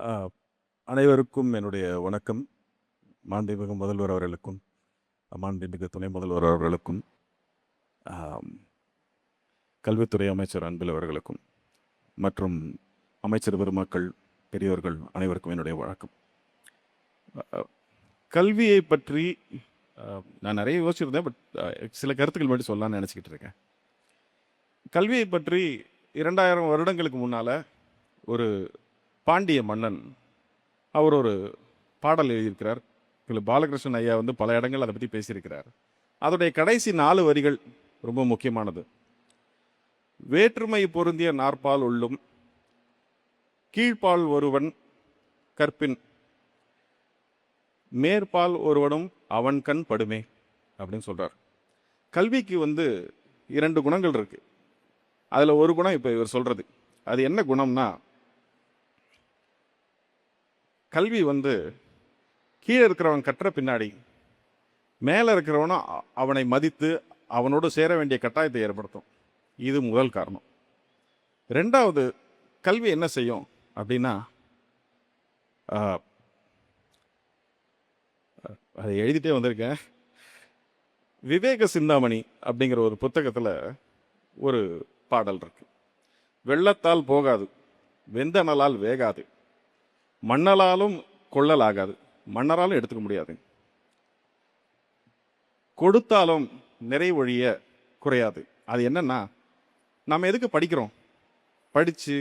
ஆ, அனைவருக்கும் என்னுடைய வணக்கம். மாண்புமிகு முதல்வர் அவர்களுக்கும், மாண்புமிகு துணை முதல்வர் அவர்களுக்கும், ஆம், கல்வித்துறை அமைச்சர் அன்பில் அவர்களுக்கும் மற்றும் அமைச்சர் பெருமக்கள், பெரியோர்கள் அனைவருக்கும் என்னுடைய வணக்கம். கல்வியை பற்றி நான் நிறைய யோசிச்சிருந்தேன். பட் சில கருத்துக்கள் மட்டும் சொல்லலாம்னு நினச்சிக்கிட்டு இருக்கேன். கல்வியை பற்றி 2000 வருடங்களுக்கு முன்னால் ஒரு பாண்டிய மன்னன் அவர் ஒரு பாடல் எழுதியிருக்கிறார். திரு பாலகிருஷ்ணன் ஐயா வந்து பல இடங்கள் அதை பற்றி பேசியிருக்கிறார். அதோடைய கடைசி 4 வரிகள் ரொம்ப முக்கியமானது. வேற்றுமை பொருந்திய நாற்பால் உள்ளும் கீழ்ப்பால் ஒருவன் கற்பின் மேற்பால் ஒருவனும் அவன் கண் படுமே அப்படின்னு சொல்றார். கல்விக்கு வந்து 2 குணங்கள் இருக்கு. அதில் ஒரு குணம் இப்போ இவர் சொல்றது. அது என்ன குணம்னா, கல்வி வந்து கீழே இருக்கிறவன் கற்ற பின்னாடி மேலே இருக்கிறவனும் அவனை மதித்து அவனோடு சேர வேண்டிய கட்டாயத்தை ஏற்படுத்தும். இது முதல் காரணம். 2வது, கல்வி என்ன செய்யும் அப்படின்னா, அதை எழுதிட்டே வந்திருக்கேன். விவேக சிந்தாமணி அப்படிங்கிற ஒரு புத்தகத்தில் ஒரு பாடல் இருக்கு. வெள்ளத்தால் போகாது, வெந்தனலால் வேகாது, மண்ணலாலும் கொள்ளலாகாது, மன்னராலும் எடுத்துக்க முடியாது, கொடுத்தாலும் நிறைவொழிய குறையாது. அது என்னன்னா, நம்ம எதுக்கு படிக்கிறோம்? படித்து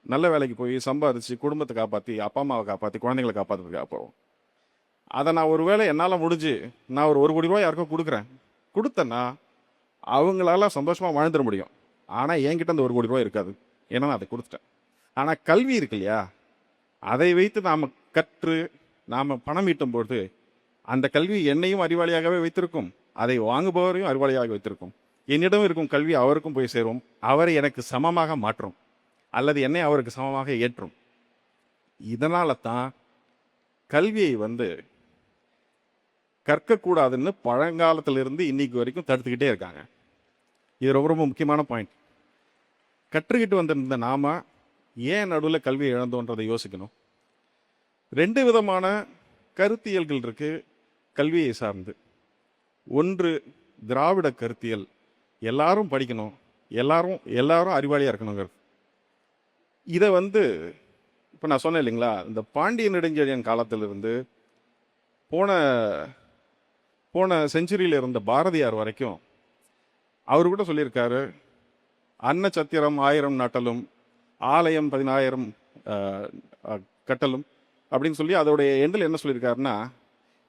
நல்ல வேலைக்கு போய் சம்பாதிச்சு குடும்பத்தை காப்பாற்றி, அப்பா அம்மாவை காப்பாற்றி, குழந்தைங்களை காப்பாற்றுறதுக்காக போகிறோம். அதை நான் ஒரு வேளை என்னால் முடிஞ்சு நான் ஒரு 1 கோடி ரூபாய் யாருக்கோ கொடுத்தேன்னா அவங்களால சந்தோஷமாக வாழ்ந்துட முடியும். ஆனால் என்கிட்ட அந்த 1 கோடி ரூபாய் இருக்காது, ஏன்னா நான் அதை கொடுத்துட்டேன். ஆனால் கல்வி இருக்கு இல்லையா, அதை வைத்து நாம் கற்று நாம் பணம் ஈட்டும்போது அந்த கல்வி என்னையும் அறிவாளியாகவே வைத்திருக்கும், அதை வாங்குபவரையும் அறிவாளியாக வைத்திருக்கும். என்னிடம் இருக்கும் கல்வி அவருக்கும் போய் சேரும், அவரை எனக்கு சமமாக மாற்றும் அல்லது என்னை அவருக்கு சமமாக ஏற்றும். இதனால தான் கல்வியை வந்து கற்கக்கூடாதுன்னு பழங்காலத்திலிருந்து இன்னைக்கு வரைக்கும் தடுத்துக்கிட்டே இருக்காங்க. இது ரொம்ப ரொம்ப முக்கியமான பாயிண்ட். கற்றுக்கிட்டு வந்திருந்த நாம ஏன் நடுவில் கல்வியை இழந்தோன்றதை யோசிக்கணும். 2 விதமான கருத்தியல்கள் இருக்கு கல்வியை சார்ந்து. ஒன்று திராவிட கருத்தியல், எல்லாரும் படிக்கணும், எல்லாரும் அறிவாளியாக இருக்கணுங்கிறது. இதை வந்து இப்போ நான் சொன்னேன் இல்லைங்களா, இந்த பாண்டிய நெடுஞ்செழியன் காலத்திலிருந்து போன செஞ்சுரியில் இருந்த பாரதியார் வரைக்கும் அவர் கூட சொல்லியிருக்காரு, அன்ன சத்திரம் 1000 நாட்டலும் ஆலயம் 10000 கட்டலும் அப்படின்னு சொல்லி அதோடைய எண்டில் என்ன சொல்லியிருக்காருன்னா,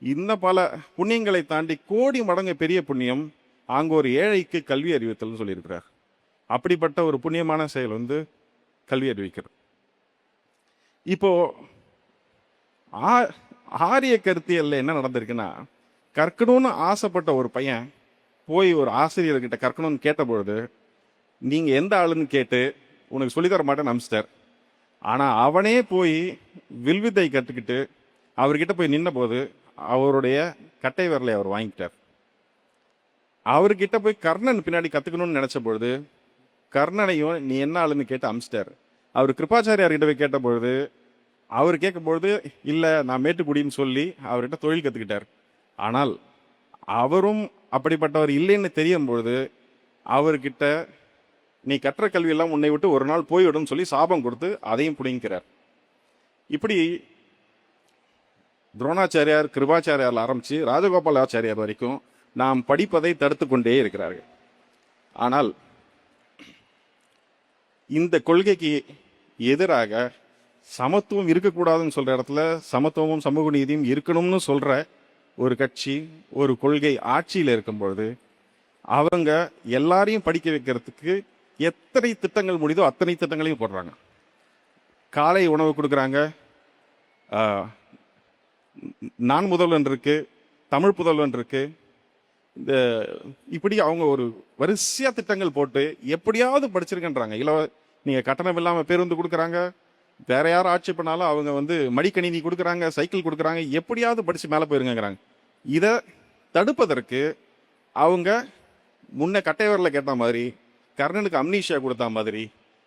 இந்த பல புண்ணியங்களை தாண்டி கோடி மடங்கு பெரிய புண்ணியம் ஆங்கோர் ஏழைக்கு கல்வி அறிவித்தல்னு சொல்லியிருக்கிறார். அப்படிப்பட்ட ஒரு புண்ணியமான செயல் வந்து கல்வி அறிவிக்கிறது. இப்போ ஆரிய கருத்தியல்ல என்ன நடந்திருக்குன்னா, கற்கணும்னு ஆசைப்பட்ட ஒரு பையன் போய் ஒரு ஆசிரியர்கிட்ட கற்கணும்னு கேட்டபொழுது, நீங்கள் எந்த ஆளுன்னு கேட்டு உனக்கு சொல்லித்தர மாட்டேன்னு அனுப்பிச்சிட்டார். ஆனால் அவனே போய் வில்வித்தை கற்றுக்கிட்டு அவர்கிட்ட போய் நின்ன போது அவருடைய கட்டை விரலை அவர் வாங்கிக்கிட்டார். அவர்கிட்ட போய் கர்ணன் பின்னாடி கற்றுக்கணும்னு நினச்ச பொழுது கர்ணனையும் நீ என்ன ஆளுன்னு கேட்டு அனுப்பிச்சிட்டார். அவர் கிருபாச்சாரியார்கிட்ட போய் கேட்ட பொழுது அவர் கேட்கும்பொழுது இல்லை நான் மேட்டுக்குடின்னு சொல்லி அவர்கிட்ட தொழில் கற்றுக்கிட்டார். ஆனால் அவரும் அப்படிப்பட்டவர் இல்லைன்னு தெரியும் பொழுது அவர்கிட்ட நீ கற்ற கல்வியெல்லாம் உன்னை விட்டு ஒரு நாள் போய்விடும் சொல்லி சாபம் கொடுத்து அதையும் பிடிங்கிறார். இப்படி துரோணாச்சாரியார், கிருபாச்சாரியார் ஆரம்பித்து ராஜகோபாலாச்சாரியார் வரைக்கும் நாம் படிப்பதை தடுத்து கொண்டே இருக்கிறார்கள். ஆனால் இந்த கொள்கைக்கு எதிராக சமத்துவம் இருக்கக்கூடாதுன்னு சொல்கிற இடத்துல சமத்துவமும் சமூக நீதியும் இருக்கணும்னு சொல்கிற ஒரு கட்சி, ஒரு கொள்கை ஆட்சியில் இருக்கும்பொழுது அவங்க எல்லாரையும் படிக்க வைக்கிறதுக்கு எத்தனை திட்டங்கள் முடியுதோ அத்தனை திட்டங்களையும் போடுறாங்க. காலை உணவு கொடுக்குறாங்க, நான் முதல்வன் இருக்கு, தமிழ் புதல்வன் இருக்கு, இந்த இப்படி அவங்க ஒரு வரிசையாக திட்டங்கள் போட்டு எப்படியாவது படிச்சிருக்கன்றாங்க. நீங்கள் கட்டணம் இல்லாமல் பேருந்து கொடுக்குறாங்க, வேற யாரும் ஆட்சி பண்ணாலும் அவங்க வந்து மடிக்கணினி கொடுக்குறாங்க, சைக்கிள் கொடுக்குறாங்க, எப்படியாவது படித்து மேலே போயிருங்கிறாங்க. இதை தடுப்பதற்கு அவங்க முன்ன கட்டைவரில் கேட்ட மாதிரி, கர்ணனுக்கு அம்னீஷியா கொடுத்த மாதிரி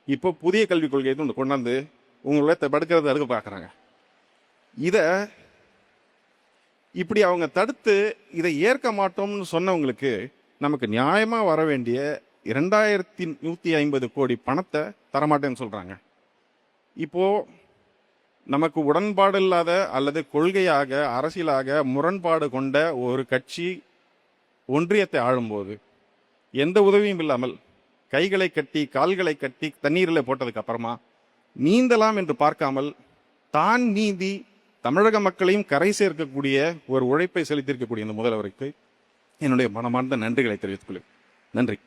இப்போ புதிய கல்விக் கொள்கையை ஒன்று கொண்டாந்து உங்களை தடுக்கிறது தடுக்க பார்க்குறாங்க. இதை இப்படி அவங்க தடுத்து இதை ஏற்க மாட்டோம்னு சொன்னவங்களுக்கு நமக்கு நியாயமாக வர வேண்டிய 2150 கோடி பணத்தை தரமாட்டேன்னு சொல்கிறாங்க. இப்போது நமக்கு உடன்பாடு இல்லாத அல்லது கொள்கையாக அரசியலாக முரண்பாடு கொண்ட ஒரு கட்சி ஒன்றியத்தை ஆளும்போது எந்த உதவியும் இல்லாமல் கைகளை கட்டி கால்களை கட்டி தண்ணீரில் போட்டதுக்கு அப்புறமா நீந்தலாம் என்று பார்க்காமல் தான் நீந்தி தமிழக மக்களையும் கரை சேர்க்கக்கூடிய ஒரு உழைப்பை செலுத்தியிருக்கக்கூடிய இந்த முதல்வருக்கு என்னுடைய மனமார்ந்த நன்றிகளை தெரிவித்துக் கொள்கிறேன். நன்றி.